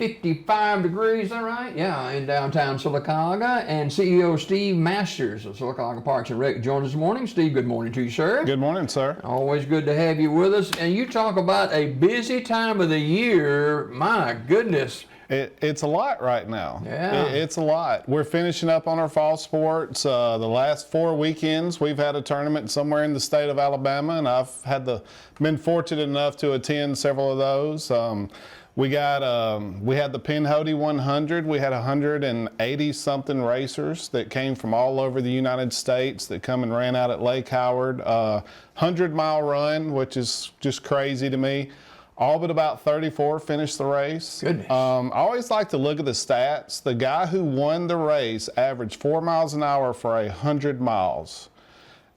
55 degrees, is that right? Yeah, in downtown Sylacauga. And CEO Steve Masters of Sylacauga Parks and Rec joins us this morning. Steve, good morning to you, sir. Good morning, sir. Always good to have you with us. And you talk about a busy time of the year. My goodness. It's a lot right now. Yeah. It's a lot. We're finishing up on our fall sports. The last 4 weekends, we've had a tournament somewhere in the state of Alabama, and I've been fortunate enough to attend several of those. We had the Pinhoti 100. We had 180 something racers that came from all over the United States that come and ran out at Lake Howard. 100-mile run, which is just crazy to me. All but about 34 finished the race. Goodness. I always like to look at the stats. The guy who won the race averaged 4 miles an hour for 100 miles.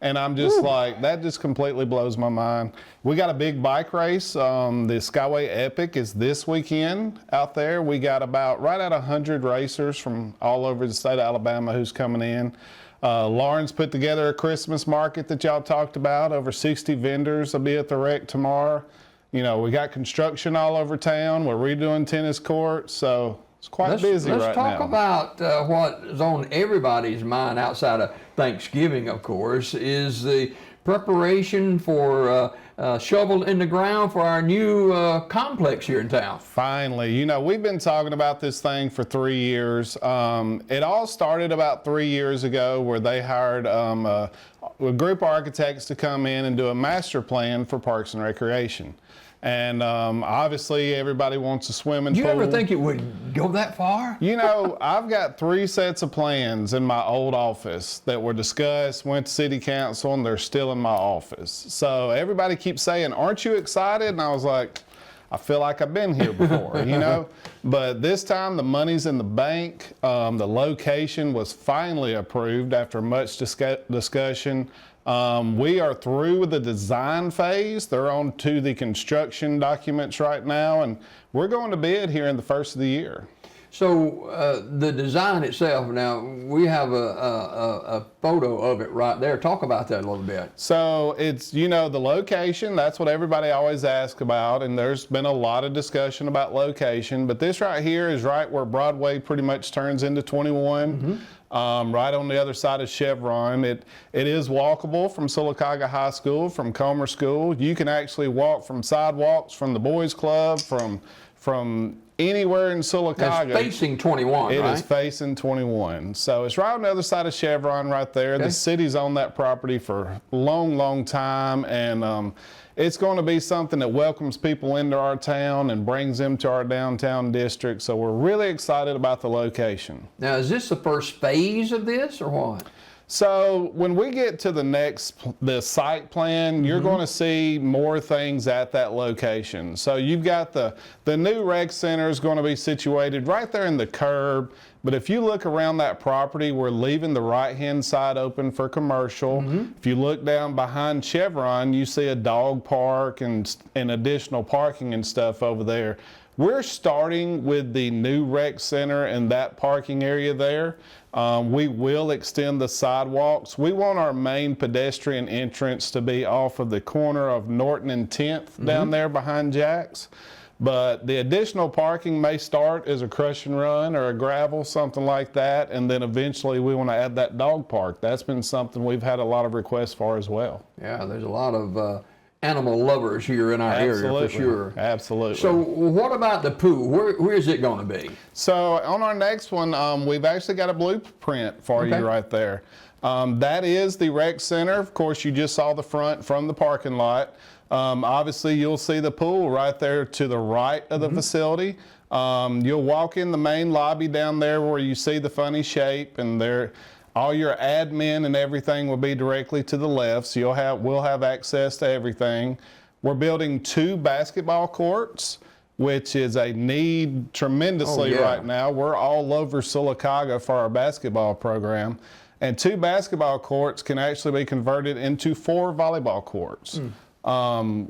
And I'm just like, that just completely blows my mind. We got a big bike race. The Skyway Epic is this weekend out there. We got about right at 100 racers from all over the state of Alabama who's coming in. Lawrence put together a Christmas market that y'all talked about. Over 60 vendors will be at the rec tomorrow. You know, we got construction all over town. We're redoing tennis courts, so it's quite busy right now. Let's talk about what is on everybody's mind outside of Thanksgiving, of course, is the preparation for shovel in the ground for our new complex here in town. Finally, you know, we've been talking about this thing for 3 years. It all started about 3 years ago where they hired a group of architects to come in and do a master plan for Parks and Recreation. And obviously everybody wants a swimming pool. You ever think it would go that far? You know, I've got 3 sets of plans in my old office that were discussed, went to city council, and they're still in my office. So everybody keeps saying, aren't you excited? And I was like, I feel like I've been here before, you know? But this time the money's in the bank. The location was finally approved after much discussion. We are through with the design phase. They're on to the construction documents right now, and we're going to bid here in the first of the year. So the design itself, now we have a photo of it right there. Talk about that a little bit. So it's, you know, the location, that's what everybody always asks about, and there's been a lot of discussion about location, but this right here is right where Broadway pretty much turns into 21. Right on the other side of Chevron. It is walkable from Sylacauga High School, from Comer School. You can actually walk from sidewalks from the boys club, from anywhere in Sylacauga. It's facing 21, It right? is facing 21. So it's right on the other side of Chevron right there. Okay. The city's owned that property for a long, long time, and it's going to be something that welcomes people into our town and brings them to our downtown district. So we're really excited about the location. Now, is this the first phase of this or what? So when we get to the site plan, you're going to see more things at that location. So you've got the new rec center is going to be situated right there in the curb. But if you look around that property, we're leaving the right-hand side open for commercial. If you look down behind Chevron, you see a dog park and additional parking and stuff over there. We're starting with the new rec center and that parking area there. We will extend the sidewalks. We want our main pedestrian entrance to be off of the corner of Norton and 10th down there behind Jack's. But the additional parking may start as a crush and run or a gravel, something like that. And then eventually we want to add that dog park. That's been something we've had a lot of requests for as well. Yeah, there's a lot of animal lovers here in our area for sure. Absolutely. So what about the pool? Where is it going to be? So on our next one, we've actually got a blueprint for you right there. That is the rec center. Of course, you just saw the front from the parking lot. Obviously, you'll see the pool right there to the right of the facility. You'll walk in the main lobby down there where you see the funny shape, and there all your admin and everything will be directly to the left, so we'll have access to everything. We're building 2 basketball courts, which is a need tremendously right now. We're all over Sylacauga for our basketball program. And 2 basketball courts can actually be converted into 4 volleyball courts.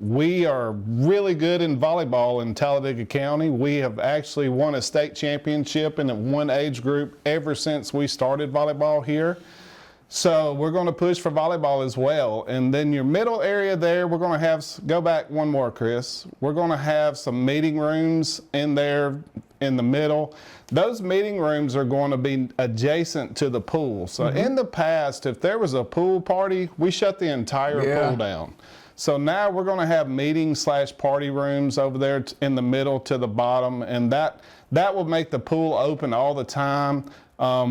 We are really good in volleyball in Talladega County. We have actually won a state championship in one age group ever since we started volleyball here. So we're going to push for volleyball as well. And then your middle area there, we're going to have, go back one more, Chris. We're going to have some meeting rooms in there in the middle. Those meeting rooms are going to be adjacent to the pool. So in the past, if there was a pool party, we shut the entire pool down. So now we're going to have meeting/party rooms over there in the middle to the bottom, and that will make the pool open all the time.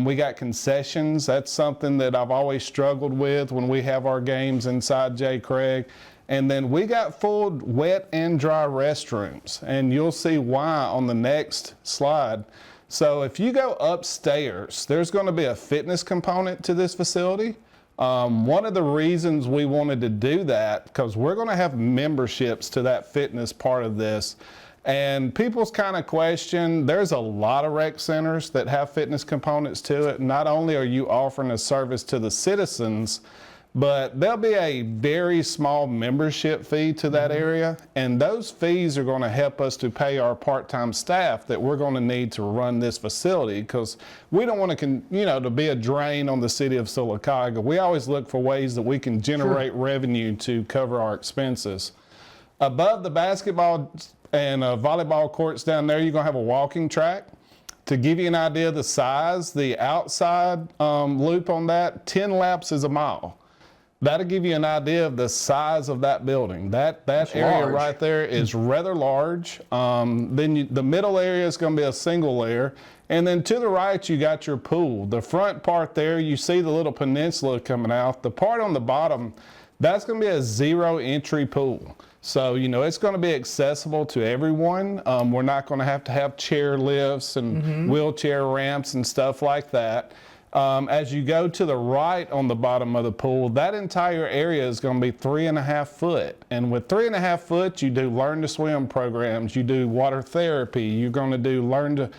We got concessions. That's something that I've always struggled with when we have our games inside J. Craig. And then we got full wet and dry restrooms, and you'll see why on the next slide. So if you go upstairs, there's going to be a fitness component to this facility. One of the reasons we wanted to do that, because we're going to have memberships to that fitness part of this. And people's kind of question, there's a lot of rec centers that have fitness components to it. Not only are you offering a service to the citizens, but there'll be a very small membership fee to that area, and those fees are going to help us to pay our part-time staff that we're going to need to run this facility, because we don't want to be a drain on the city of Sylacauga. We always look for ways that we can generate revenue to cover our expenses. Above the basketball and volleyball courts down there, you're going to have a walking track. To give you an idea of the size, the outside loop on that, 10 laps is a mile. That'll give you an idea of the size of that building. That area large. Right there is rather large. Then the middle area is going to be a single layer. And then to the right, you got your pool. The front part there, you see the little peninsula coming out. The part on the bottom, that's going to be a zero entry pool. So, it's going to be accessible to everyone. We're not going to have chair lifts and wheelchair ramps and stuff like that. As you go to the right on the bottom of the pool, that entire area is going to be 3.5 foot. And with 3.5 foot, you do learn to swim programs, you do water therapy, you're going to do water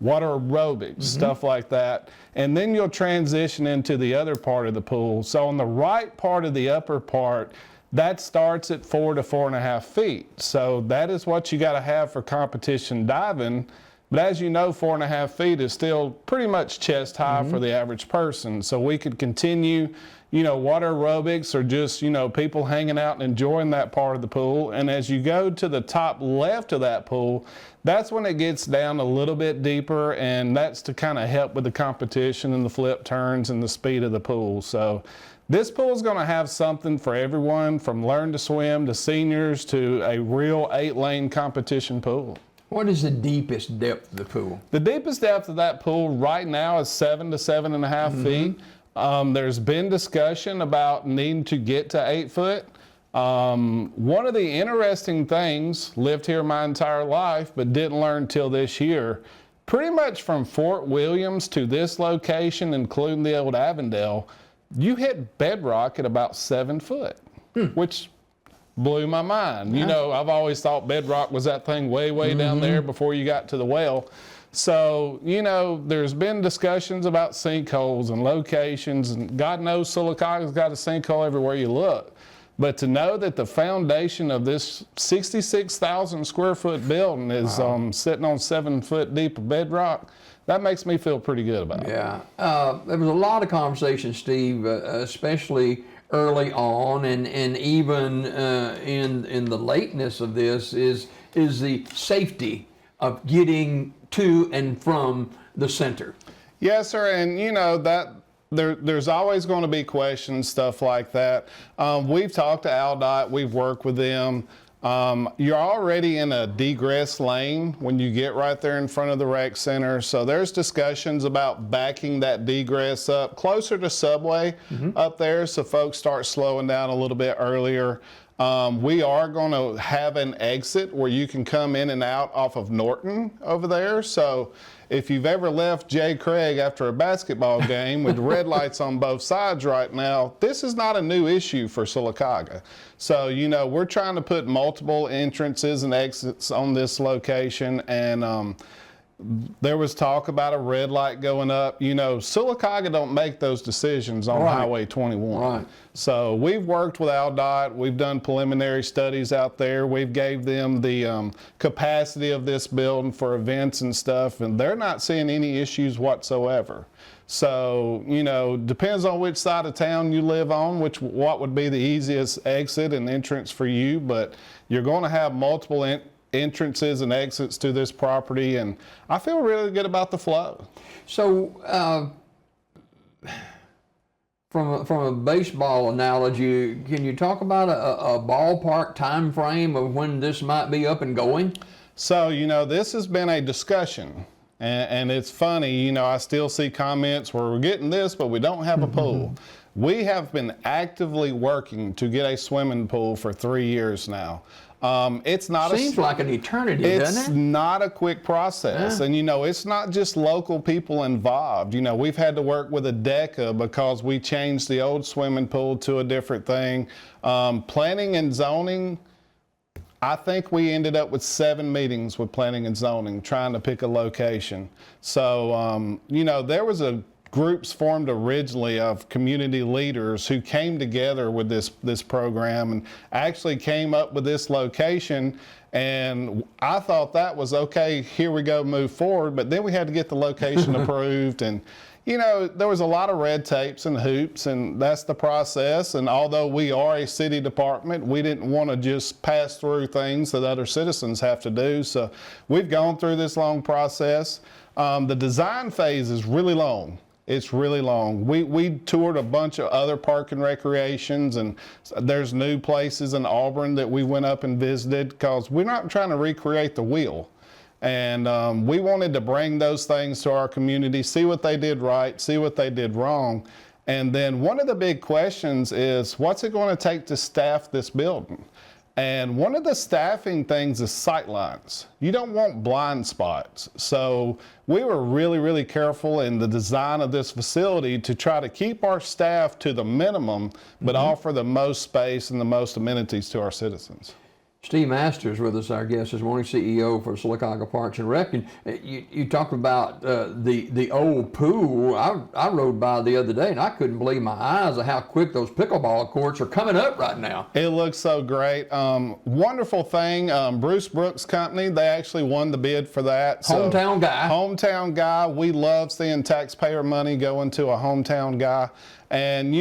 aerobics, stuff like that. And then you'll transition into the other part of the pool. So on the right part of the upper part, that starts at 4 to 4.5 feet. So that is what you got to have for competition diving. But as you know, 4.5 feet is still pretty much chest high for the average person. So we could continue, water aerobics or just, people hanging out and enjoying that part of the pool. And as you go to the top left of that pool, that's when it gets down a little bit deeper, and that's to kind of help with the competition and the flip turns and the speed of the pool. So this pool is going to have something for everyone, from learn to swim to seniors to a real 8-lane competition pool. What is the deepest depth of the pool? The deepest depth of that pool right now is 7 to 7.5 feet. There's been discussion about needing to get to 8 foot. One of the interesting things, lived here my entire life, but didn't learn till this year, pretty much from Fort Williams to this location, including the old Avondale, you hit bedrock at about 7 foot, which blew my mind. I've always thought bedrock was that thing way down there before you got to the well. So, there's been discussions about sinkholes and locations, and God knows Sylacauga's got a sinkhole everywhere you look. But to know that the foundation of this 66,000 square foot building is sitting on 7 foot deep of bedrock, that makes me feel pretty good about it. Yeah. There was a lot of conversation, Steve, especially early on, and even in the lateness of this is the safety of getting to and from the center. Yes, sir, and that there's always going to be questions, stuff like that. We've talked to AlDOT, we've worked with them. You're already in a degress lane when you get right there in front of the rec center. So there's discussions about backing that degress up closer to Subway up there, so folks start slowing down a little bit earlier. We are going to have an exit where you can come in and out off of Norton over there. So if you've ever left J. Craig after a basketball game with red lights on both sides right now, this is not a new issue for Sylacauga. So, we're trying to put multiple entrances and exits on this location, and there was talk about a red light going up. Sylacauga don't make those decisions on Highway 21. Right. So we've worked with AlDOT. We've done preliminary studies out there. We've gave them the capacity of this building for events and stuff, and they're not seeing any issues whatsoever. So, depends on which side of town you live on, what would be the easiest exit and entrance for you, but you're going to have multiple entrances and exits to this property, and I feel really good about the flow. So, from a baseball analogy, can you talk about a ballpark time frame of when this might be up and going? So, this has been a discussion, and it's funny, I still see comments where we're getting this, but we don't have a pool. We have been actively working to get a swimming pool for 3 years now. It's not Seems like an eternity, doesn't It's it? not a quick process. Yeah. And, it's not just local people involved. We've had to work with ADECA because we changed the old swimming pool to a different thing. Planning and zoning, I think we ended up with 7 meetings with planning and zoning trying to pick a location. So, there was groups formed originally of community leaders who came together with this program and actually came up with this location. And I thought that was okay, here we go, move forward. But then we had to get the location approved. And, there was a lot of red tapes and hoops, and that's the process. And although we are a city department, we didn't want to just pass through things that other citizens have to do. So we've gone through this long process. The design phase is really long. It's really long. We toured a bunch of other park and recreations, and there's new places in Auburn that we went up and visited because we're not trying to recreate the wheel. And we wanted to bring those things to our community, see what they did right, see what they did wrong. And then one of the big questions is, what's it going to take to staff this building? And one of the staffing things is sightlines. You don't want blind spots. So we were really, really careful in the design of this facility to try to keep our staff to the minimum, but offer the most space and the most amenities to our citizens. Steve Masters with us, our guest this morning, CEO for Sylacauga Parks and Rec. And you talked about the old pool. I rode by the other day and I couldn't believe my eyes of how quick those pickleball courts are coming up right now. It looks so great. Wonderful thing. Bruce Brooks Company, they actually won the bid for that. Hometown guy. Hometown guy. We love seeing taxpayer money going to a hometown guy. And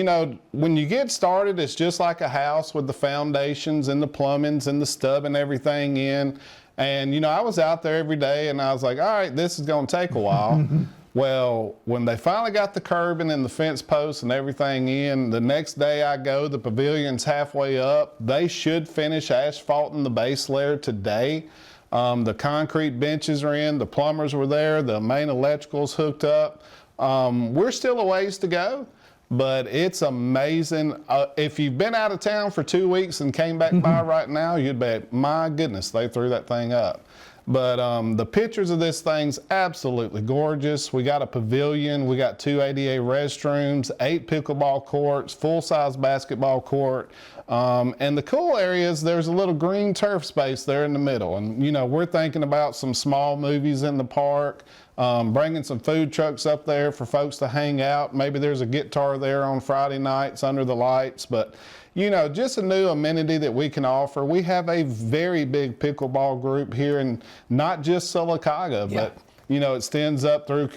when you get started, it's just like a house with the foundations and the plumbings and the stub and everything in. And I was out there every day and I was like, all right, this is going to take a while. Well, when they finally got the curbing and the fence posts and everything in, the next day I go, the pavilion's halfway up. They should finish asphalting the base layer today. The concrete benches are in, the plumbers were there, the main electrical's hooked up. We're still a ways to go. But it's amazing. If you've been out of town for 2 weeks and came back by right now, you'd be, my goodness, they threw that thing up. But the pictures of this thing's absolutely gorgeous. We got a pavilion, we got 2 ADA restrooms, 8 pickleball courts, full-size basketball court. And the cool area is there's a little green turf space there in the middle. And we're thinking about some small movies in the park, bringing some food trucks up there for folks to hang out. Maybe there's a guitar there on Friday nights under the lights. But just a new amenity that we can offer. We have a very big pickleball group here, and not just Sylacauga, but it extends up through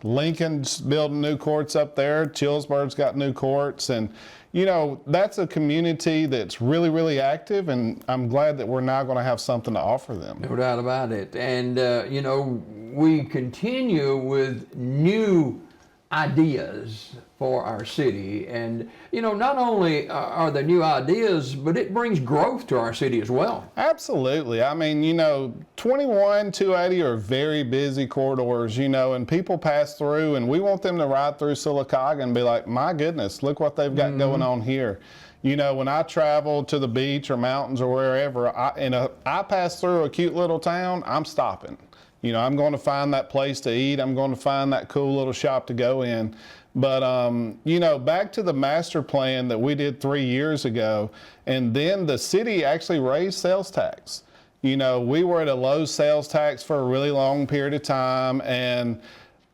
Lincoln's building new courts up there. Chillsburg's got new courts, and that's a community that's really, really active, and I'm glad that we're now going to have something to offer them. No doubt about it. And we continue with new ideas for our city, and not only are there new ideas, but it brings growth to our city as well. Absolutely. I mean, 21, 280 are very busy corridors, and people pass through, and we want them to ride through Sylacauga and be like, my goodness, look what they've got going on here. When I travel to the beach or mountains or wherever, I pass through a cute little town, I'm stopping. I'm going to find that place to eat. I'm going to find that cool little shop to go in. But, back to the master plan that we did 3 years ago, and then the city actually raised sales tax. We were at a low sales tax for a really long period of time, and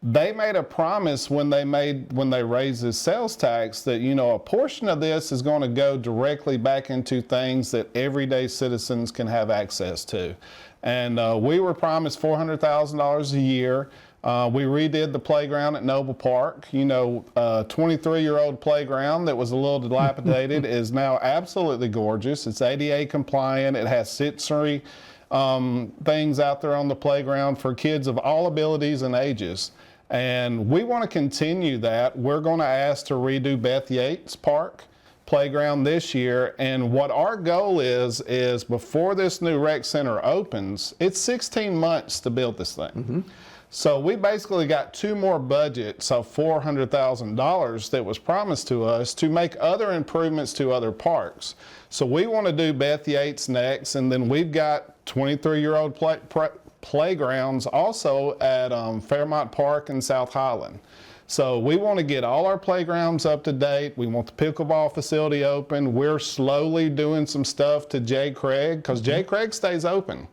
they made a promise when they raised this sales tax that, a portion of this is going to go directly back into things that everyday citizens can have access to. And we were promised $400,000 a year. We redid the playground at Noble Park. A 23-year-old playground that was a little dilapidated is now absolutely gorgeous. It's ADA compliant. It has sensory things out there on the playground for kids of all abilities and ages. And we want to continue that. We're going to ask to redo Beth Yates Park playground this year. And what our goal is before this new rec center opens, it's 16 months to build this thing. So we basically got 2 more budgets of $400,000 that was promised to us to make other improvements to other parks. So we want to do Beth Yates next, and then we've got 23-year-old playgrounds also at Fairmont Park and South Highland. So we want to get all our playgrounds up to date. We want the pickleball facility open. We're slowly doing some stuff to J. Craig, because J. Craig stays open.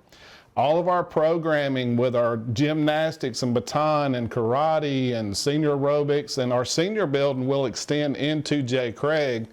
All of our programming with our gymnastics and baton and karate and senior aerobics and our senior building will extend into J. Craig.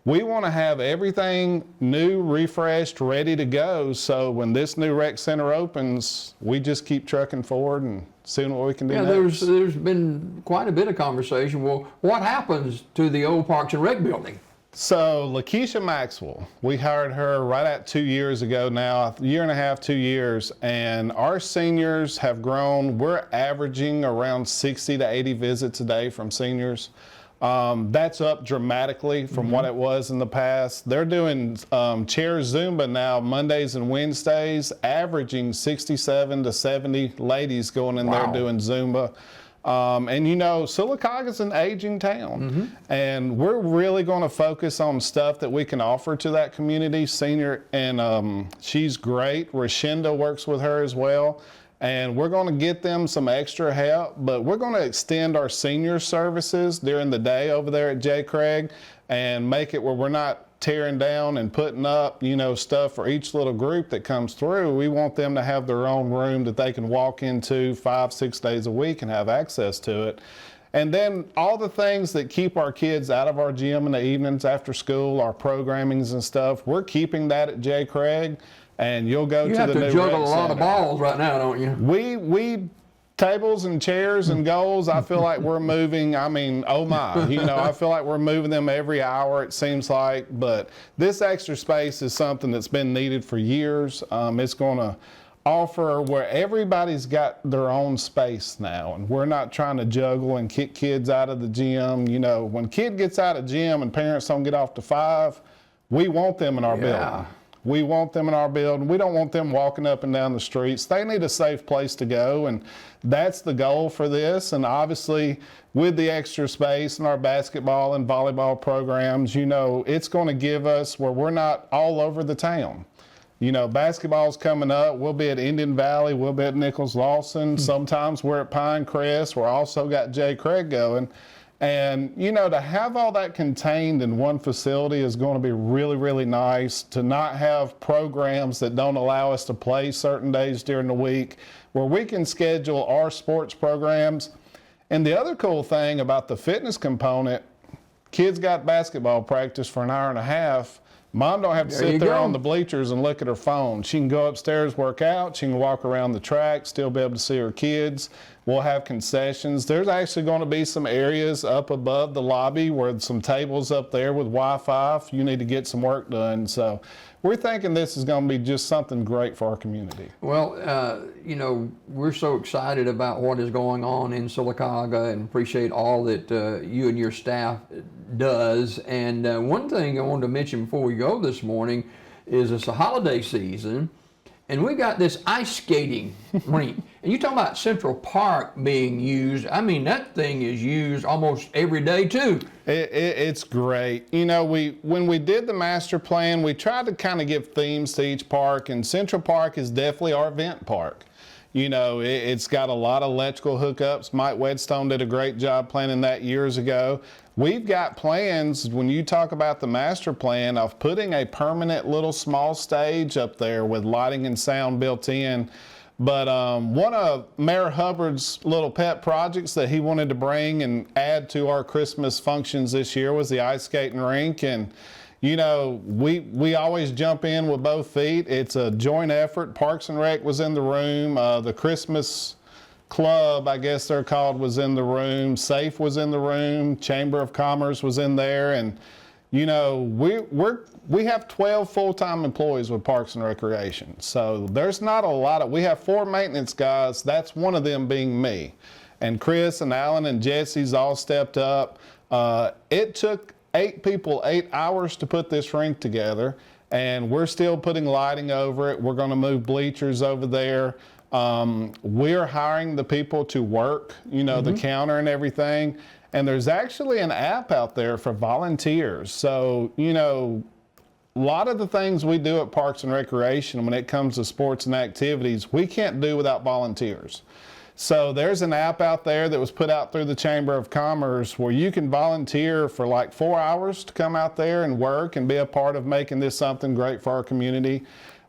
We want to have everything new, refreshed, ready to go. So when this new rec center opens, we just keep trucking forward and seeing what we can do next. There's been quite a bit of conversation. Well, what happens to the old Parks and Rec building? So Lakeisha Maxwell, we hired her right at 2 years ago now, a year and a half, 2 years, and our seniors have grown. We're averaging around 60 to 80 visits a day from seniors. That's up dramatically from what it was in the past. They're doing chair Zumba now Mondays and Wednesdays, averaging 67 to 70 ladies going in there doing Zumba. And you know, Sylacauga's an aging town, and we're really going to focus on stuff that we can offer to that community. Senior, and she's great. Rashinda works with her as well. And we're going to get them some extra help, but we're going to extend our senior services during the day over there at J. Craig and make it where we're not tearing down and putting up, you know, stuff for each little group that comes through. We want them to have their own room that they can walk into 5-6 days a week and have access to it. And then all the things that keep our kids out of our gym in the evenings after school, our programmings and stuff, we're keeping that at J. Craig. And you'll go to the new rec center. You have to juggle a lot of balls right now, don't you? We tables and chairs and goals, I feel like we're moving, I mean, oh my, you know, I feel like we're moving them every hour, it seems like. But this extra space is something that's been needed for years. It's going to offer where everybody's got their own space now, and we're not trying to juggle and kick kids out of the gym. You know, when kid gets out of gym and parents don't get off to 5, we want them in our building. We want them in our building. We don't want them walking up and down the streets. They need a safe place to go, and that's the goal for this. And obviously, with the extra space and our basketball and volleyball programs, you know, it's going to give us where we're not all over the town. You know, basketball's coming up. We'll be at Indian Valley. We'll be at Nichols Lawson. Sometimes we're at Pinecrest. We're also got J. Craig going. And, you know, to have all that contained in one facility is going to be really, really nice. To not have programs that don't allow us to play certain days during the week, where we can schedule our sports programs. And the other cool thing about the fitness component, kids got basketball practice for an hour and a half. Mom don't have to sit there on the bleachers and look at her phone. She can go upstairs, work out. She can walk around the track, still be able to see her kids. We'll have concessions. There's actually going to be some areas up above the lobby where some tables up there with Wi-Fi if you need to get some work done. So we're thinking this is going to be just something great for our community. Well, you know, we're so excited about what is going on in Sylacauga and appreciate all that you and your staff does. And one thing I wanted to mention before we go this morning is it's a holiday season, and we got this ice skating rink. And you talk about Central Park being used. I mean, that thing is used almost every day too. It's great. You know, when we did the master plan, we tried to kind of give themes to each park, and Central Park is definitely our event park. You know, it's got a lot of electrical hookups. Mike Wedstone did a great job planning that years ago. We've got plans, when you talk about the master plan, of putting a permanent little small stage up there with lighting and sound built in. But one of Mayor Hubbard's little pet projects that he wanted to bring and add to our Christmas functions this year was the ice skating rink. And you know, we always jump in with both feet. It's a joint effort. Parks and Rec was in the room. The Christmas Club, I guess they're called, was in the room. SAFE was in the room. Chamber of Commerce was in there. And, You know, we have 12 full-time employees with Parks and Recreation. So there's not a lot of, we have 4 maintenance guys. That's one of them being me. And Chris and Alan and Jesse's all stepped up. It took 8 people 8 hours to put this rink together, and we're still putting lighting over it. We're going to move bleachers over there. We're hiring the people to work, you know, the counter and everything. And there's actually an app out there for volunteers. So, you know, a lot of the things we do at Parks and Recreation when it comes to sports and activities, we can't do without volunteers. So there's an app out there that was put out through the Chamber of Commerce where you can volunteer for like 4 hours to come out there and work and be a part of making this something great for our community.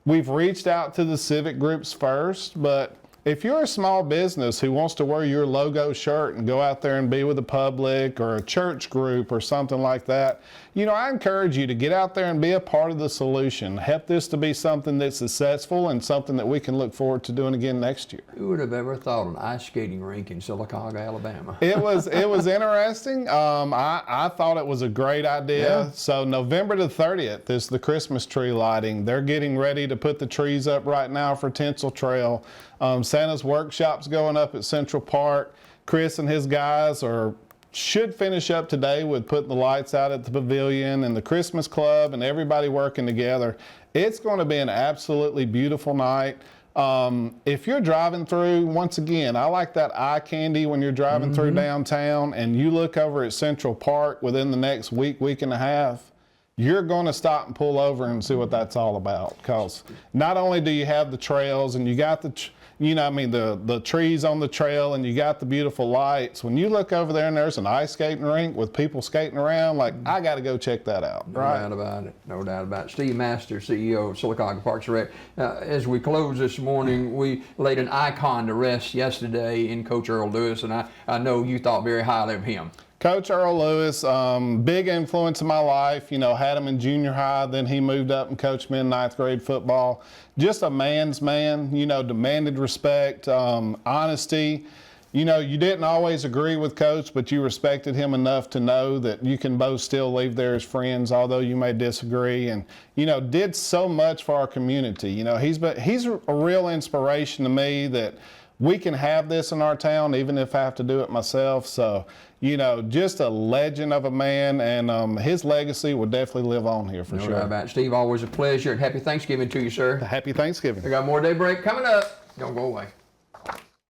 We've reached out to the civic groups first, but if you're a small business who wants to wear your logo shirt and go out there and be with the public, or a church group or something like that, you know, I encourage you to get out there and be a part of the solution. Help this to be something that's successful and something that we can look forward to doing again next year. Who would have ever thought an ice skating rink in Sylacauga, Alabama? It was interesting. I thought it was a great idea. Yeah. So November the 30th is the Christmas tree lighting. They're getting ready to put the trees up right now for Tinsel Trail. Santa's Workshop's going up at Central Park. Chris and his guys should finish up today with putting the lights out at the pavilion, and the Christmas club and everybody working together. It's going to be an absolutely beautiful night. If you're driving through, once again, I like that eye candy when you're driving through downtown and you look over at Central Park within the next week and a half, you're going to stop and pull over and see what that's all about. Because not only do you have the trails and you got the trees on the trail and you got the beautiful lights, when you look over there and there's an ice skating rink with people skating around, like, I got to go check that out. No doubt about it. No doubt about it. Steve Masters, CEO of Sylacauga Parks and Rec. As we close this morning, we laid an icon to rest yesterday in Coach Earl Lewis, and I know you thought very highly of him. Coach Earl Lewis, big influence in my life. You know, had him in junior high, then he moved up and coached me in 9th grade football. Just a man's man, you know, demanded respect, honesty. You know, you didn't always agree with Coach, but you respected him enough to know that you can both still leave there as friends, although you may disagree. And, you know, did so much for our community. You know, he's a real inspiration to me that we can have this in our town, even if I have to do it myself. So, you know, just a legend of a man, and his legacy will definitely live on here for sure. No doubt about it. Steve, always a pleasure, and happy Thanksgiving to you, sir. Happy Thanksgiving. We got more Daybreak coming up. Don't go away.